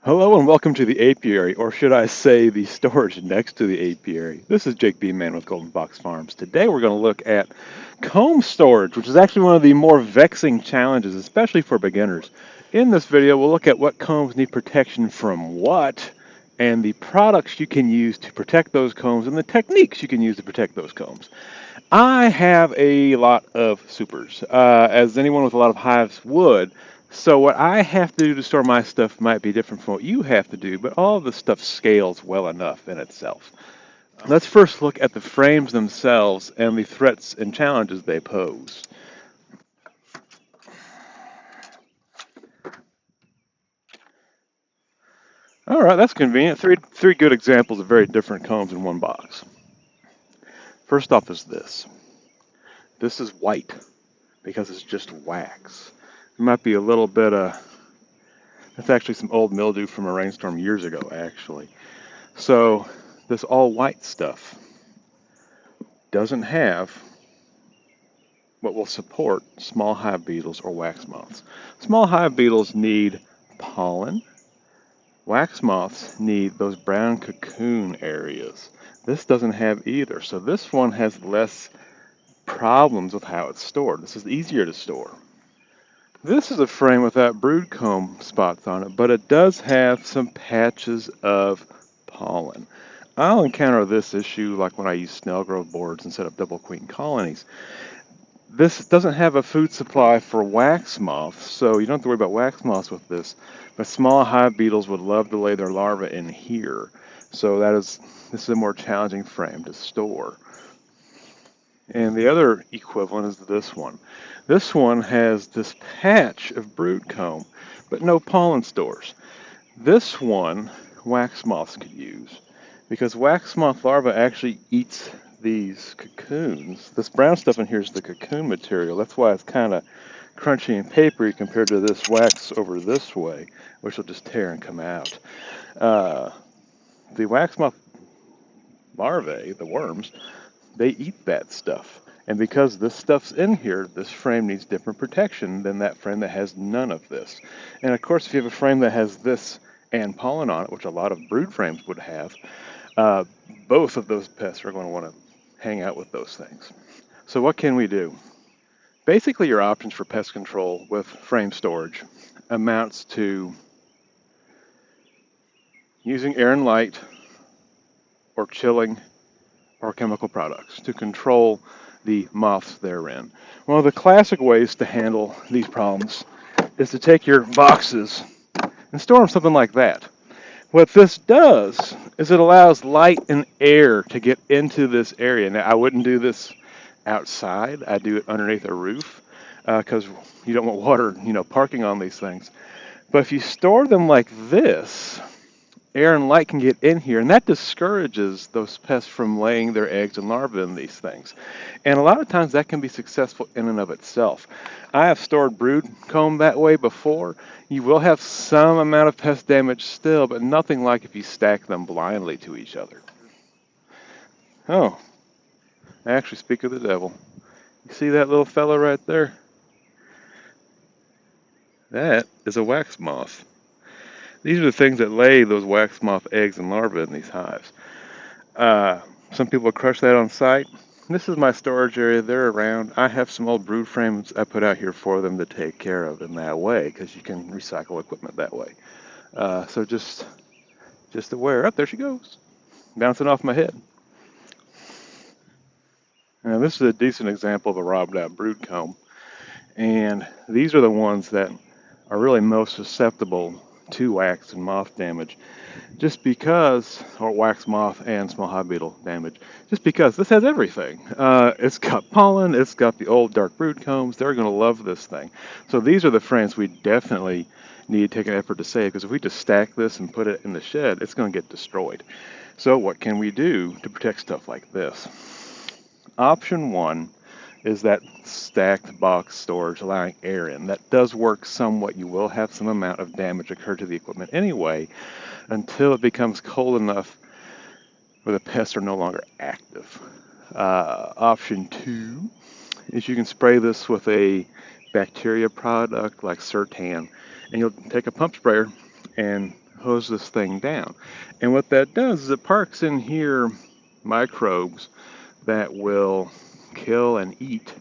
Hello and welcome to the apiary, or should I say the storage next to the apiary. This is Jake B-Man with Golden Box Farms. Today we're going to look at comb storage, which is actually one of the more vexing challenges, especially for beginners. In this video, we'll look at what combs need protection from what, and the products you can use to protect those combs, and the techniques you can use to protect those combs. I have a lot of supers, as anyone with a lot of hives would. So what I have to do to store my stuff might be different from what you have to do, but all of the stuff scales well enough in itself. Let's first look at the frames themselves and the threats and challenges they pose. All right, that's convenient. Three good examples of very different combs in one box. First off is this. This is white because it's just wax. There might be a little bit of That's actually some old mildew from a rainstorm years ago, actually. So this all white stuff doesn't have what will support small hive beetles or wax moths. Small hive beetles need pollen. Wax moths need those brown cocoon areas. This doesn't have either, so this one has less problems with how it's stored. This is easier to store. This is a frame without brood comb spots on it, but it does have some patches of pollen. I'll encounter this issue like when I use snail growth boards and set up double queen colonies. This doesn't have a food supply for wax moths, so you don't have to worry about wax moths with this, but small hive beetles would love to lay their larvae in here. So this is a more challenging frame to store. And the other equivalent is this one. This one has this patch of brood comb, but no pollen stores. This one, wax moths could use, because wax moth larva actually eats these cocoons. This brown stuff in here is the cocoon material. That's why it's kind of crunchy and papery compared to this wax over this way, which will just tear and come out. The wax moth larvae, the worms, they eat that stuff. And because this stuff's in here, this frame needs different protection than that frame that has none of this. And of course, if you have a frame that has this and pollen on it, which a lot of brood frames would have, both of those pests are going to want to hang out with those things. So what can we do? Basically, your options for pest control with frame storage amounts to using air and light or chilling or chemical products to control the moths therein. One of the classic ways to handle these problems is to take your boxes and store them something like that. What this does is it allows light and air to get into this area. Now, I wouldn't do this outside. I do it underneath a roof because you don't want water, parking on these things. But if you store them like this, air and light can get in here, and that discourages those pests from laying their eggs and larvae in these things. And a lot of times that can be successful in and of itself. I have stored brood comb that way before. You will have some amount of pest damage still, but nothing like if you stack them blindly to each other. Oh, I actually speak of the devil. You see that little fella right there? That is a wax moth. These are the things that lay those wax moth eggs and larvae in these hives. Some people crush that on site. This is my storage area. They're around. I have some old brood frames I put out here for them to take care of in that way because you can recycle equipment that way. So just aware. Up there she goes, bouncing off my head. Now this is a decent example of a robbed out brood comb, and these are the ones that are really most susceptible to wax and moth damage, or wax moth and small hive beetle damage, just because this has everything. It's got pollen, it's got the old dark brood combs. They're going to love this thing. So these are the frames we definitely need to take an effort to save, because if we just stack this and put it in the shed, it's going to get destroyed. So what can we do to protect stuff like this? Option one is that stacked box storage allowing air in. That does work somewhat. You will have some amount of damage occur to the equipment anyway until it becomes cold enough where the pests are no longer active. Option two is you can spray this with a bacteria product like Sertan, and you'll take a pump sprayer and hose this thing down. And what that does is it parks in here microbes that will kill and eat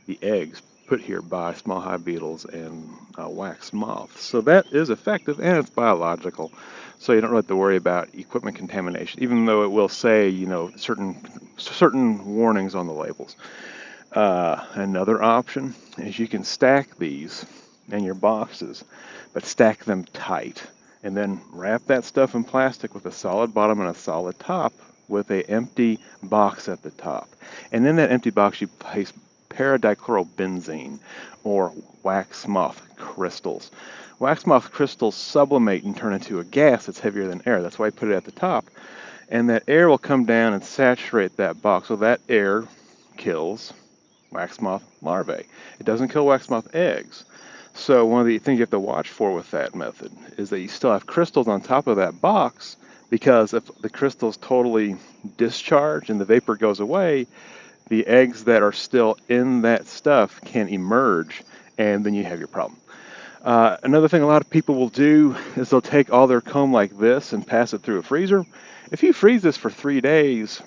the eggs put here by small hive beetles and wax moths. So that is effective and it's biological. So you don't have to worry about equipment contamination, even though it will say, certain warnings on the labels. Another option is you can stack these in your boxes, but stack them tight, and then wrap that stuff in plastic with a solid bottom and a solid top with a empty box at the top. And in that empty box you place paradichlorobenzene or wax moth crystals. Wax moth crystals sublimate and turn into a gas that's heavier than air. That's why I put it at the top. And that air will come down and saturate that box. So that air kills wax moth larvae. It doesn't kill wax moth eggs. So one of the things you have to watch for with that method is that you still have crystals on top of that box, because if the crystals totally discharge and the vapor goes away, the eggs that are still in that stuff can emerge, and then you have your problem. Another thing a lot of people will do is they'll take all their comb like this and pass it through a freezer. If you freeze this for 3 days,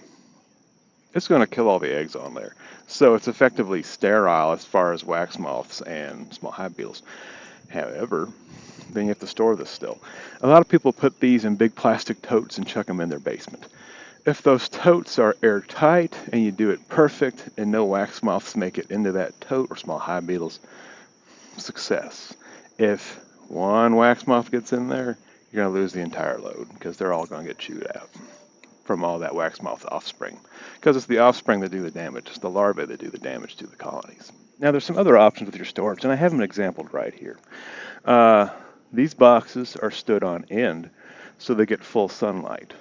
it's going to kill all the eggs on there. So it's effectively sterile as far as wax moths and small hive beetles. However, then you have to store this still. A lot of people put these in big plastic totes and chuck them in their basement. If those totes are airtight and you do it perfect and no wax moths make it into that tote or small hive beetles, success. If one wax moth gets in there, you're going to lose the entire load because they're all going to get chewed out from all that wax moth offspring. Because it's the offspring that do the damage. It's the larvae that do the damage to the colonies. Now there's some other options with your storage, and I have them exampled right here. These boxes are stood on end so they get full sunlight.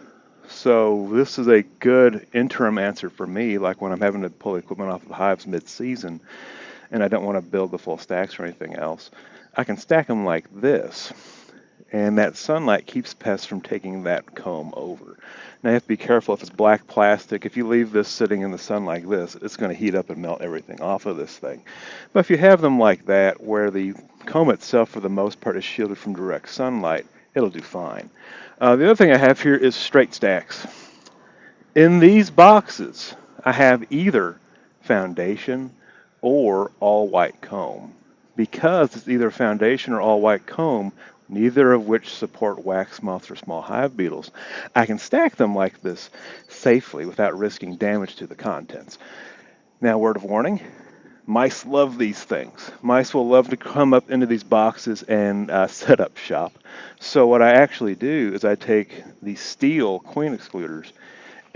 So this is a good interim answer for me, like when I'm having to pull equipment off of hives mid-season and I don't want to build the full stacks or anything else. I can stack them like this, and that sunlight keeps pests from taking that comb over. Now you have to be careful if it's black plastic. If you leave this sitting in the sun like this, it's going to heat up and melt everything off of this thing. But if you have them like that, where the comb itself for the most part is shielded from direct sunlight, it'll do fine. The other thing I have here is straight stacks. In these boxes, I have either foundation or all white comb. Because it's either foundation or all white comb, neither of which support wax moths or small hive beetles, I can stack them like this safely without risking damage to the contents. Now, word of warning, mice love these things. Mice will love to come up into these boxes and set up shop. So what I actually do is I take these steel queen excluders,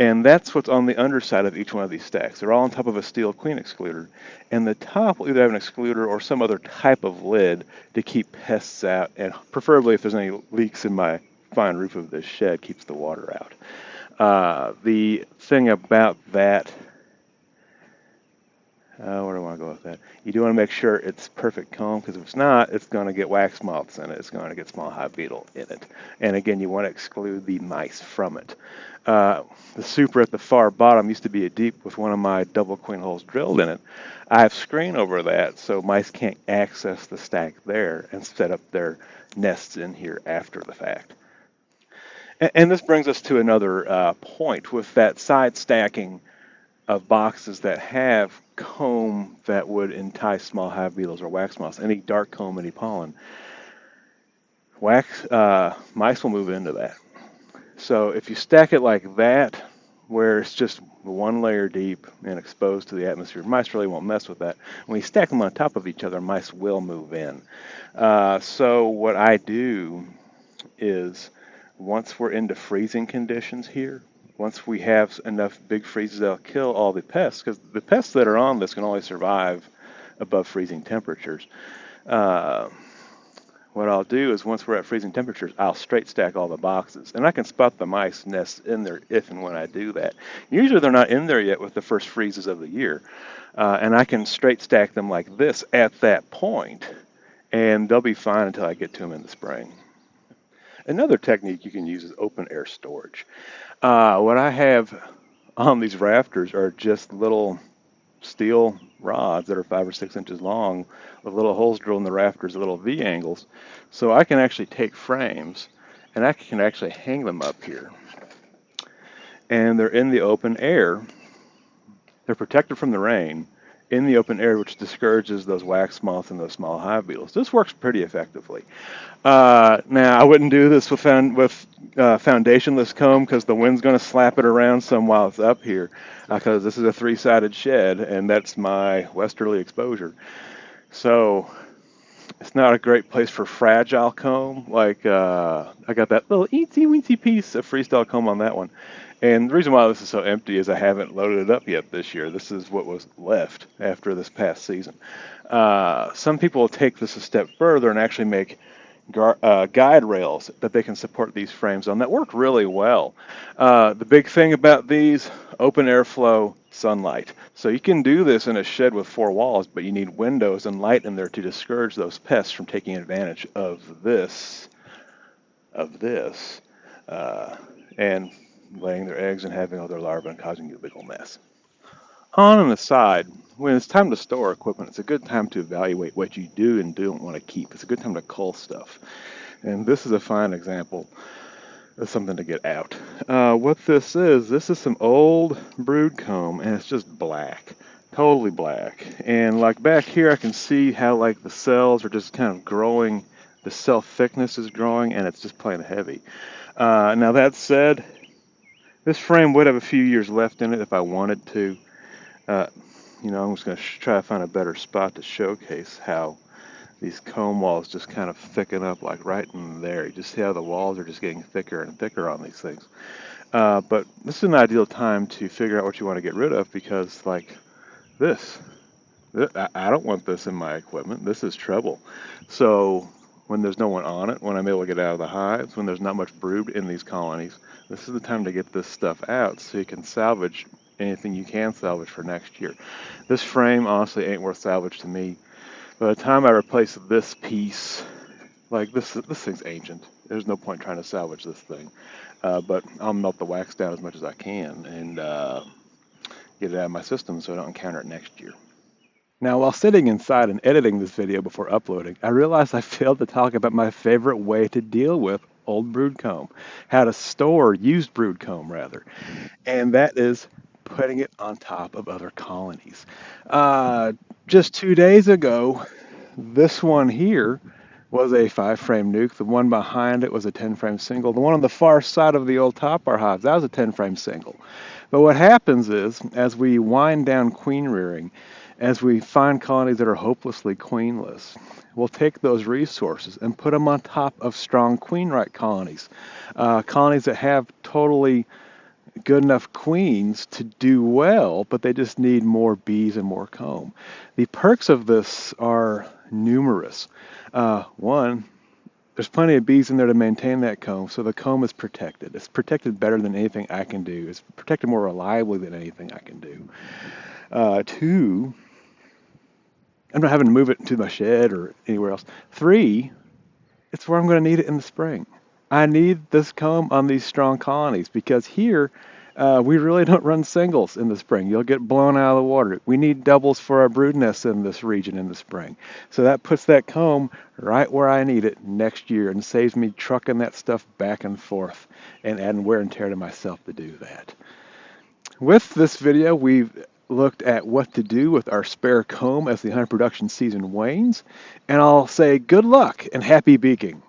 and that's what's on the underside of each one of these stacks. They're all on top of a steel queen excluder. And the top will either have an excluder or some other type of lid to keep pests out, and preferably if there's any leaks in my fine roof of this shed, keeps the water out. The thing about that, where do I want to go with that? You do want to make sure it's perfect comb, because if it's not, it's going to get wax moths in it. It's going to get small hive beetle in it. And again, you want to exclude the mice from it. The super at the far bottom used to be a deep with one of my double queen holes drilled in it. I have screen over that so mice can't access the stack there and set up their nests in here after the fact. And this brings us to another point with that side stacking of boxes that have comb that would entice small hive beetles or wax moths, any dark comb, any pollen. Mice will move into that. So if you stack it like that, where it's just one layer deep and exposed to the atmosphere, mice really won't mess with that. When you stack them on top of each other, mice will move in. So what I do is, once we're into freezing conditions here, once we have enough big freezes that'll kill all the pests, because the pests that are on this can only survive above freezing temperatures. What I'll do is, once we're at freezing temperatures, I'll straight stack all the boxes. And I can spot the mice nests in there if and when I do that. Usually they're not in there yet with the first freezes of the year. And I can straight stack them like this at that point, and they'll be fine until I get to them in the spring. Another technique you can use is open air storage. What I have on these rafters are just little steel rods that are 5 or 6 inches long with little holes drilled in the rafters, little V angles. So I can actually take frames and I can actually hang them up here. And they're in the open air. They're protected from the rain in the open air, which discourages those wax moths and those small hive beetles. This works pretty effectively. Now, I wouldn't do this with foundationless comb because the wind's going to slap it around some while it's up here, because this is a three-sided shed, and that's my westerly exposure. So it's not a great place for fragile comb. Like, I got that little eensy-weensy piece of freestyle comb on that one. And the reason why this is so empty is I haven't loaded it up yet this year. This is what was left after this past season. Some people will take this a step further and actually make guide rails that they can support these frames on that work really well. The big thing about these, open airflow, sunlight. So you can do this in a shed with 4 walls, but you need windows and light in there to discourage those pests from taking advantage of this, and laying their eggs and having all their larvae and causing you a big old mess. On an aside, when it's time to store equipment, it's a good time to evaluate what you do and don't want to keep. It's a good time to cull stuff. And this is a fine example of something to get out. What this is some old brood comb, and it's just black. Totally black. And like back here, I can see how like the cells are just kind of growing. The cell thickness is growing, and it's just plain heavy. Now that said, this frame would have a few years left in it if I wanted to. I'm just going to try to find a better spot to showcase how these comb walls just kind of thicken up, like right in there. You just see how the walls are just getting thicker and thicker on these things. But this is an ideal time to figure out what you want to get rid of, because like this, I don't want this in my equipment. This is trouble. So when there's no one on it, when I'm able to get out of the hives, when there's not much brood in these colonies, this is the time to get this stuff out so you can salvage anything you can salvage for next year. This frame honestly ain't worth salvage to me. By the time I replace this piece, like this thing's ancient. There's no point trying to salvage this thing. But I'll melt the wax down as much as I can and get it out of my system so I don't encounter it next year. Now, while sitting inside and editing this video before uploading, I realized I failed to talk about my favorite way to deal with old brood comb, how to store used brood comb rather, and that is putting it on top of other colonies. Just 2 days ago, this one here was a 5-frame nuke. The one behind it was a 10-frame single. The one on the far side of the old top bar hives, that was a 10-frame single. But what happens is, as we wind down queen rearing, as we find colonies that are hopelessly queenless, we'll take those resources and put them on top of strong queen-right colonies. Colonies that have totally good enough queens to do well, but they just need more bees and more comb. The perks of this are numerous. One, there's plenty of bees in there to maintain that comb, so the comb is protected. It's protected better than anything I can do. It's protected more reliably than anything I can do. Two, I'm not having to move it to my shed or anywhere else. Three, it's where I'm going to need it in the spring. I need this comb on these strong colonies because here we really don't run singles in the spring. You'll get blown out of the water. We need doubles for our brood nests in this region in the spring. So that puts that comb right where I need it next year and saves me trucking that stuff back and forth and adding wear and tear to myself to do that. With this video, we've looked at what to do with our spare comb as the honey production season wanes, and I'll say good luck and happy beaking.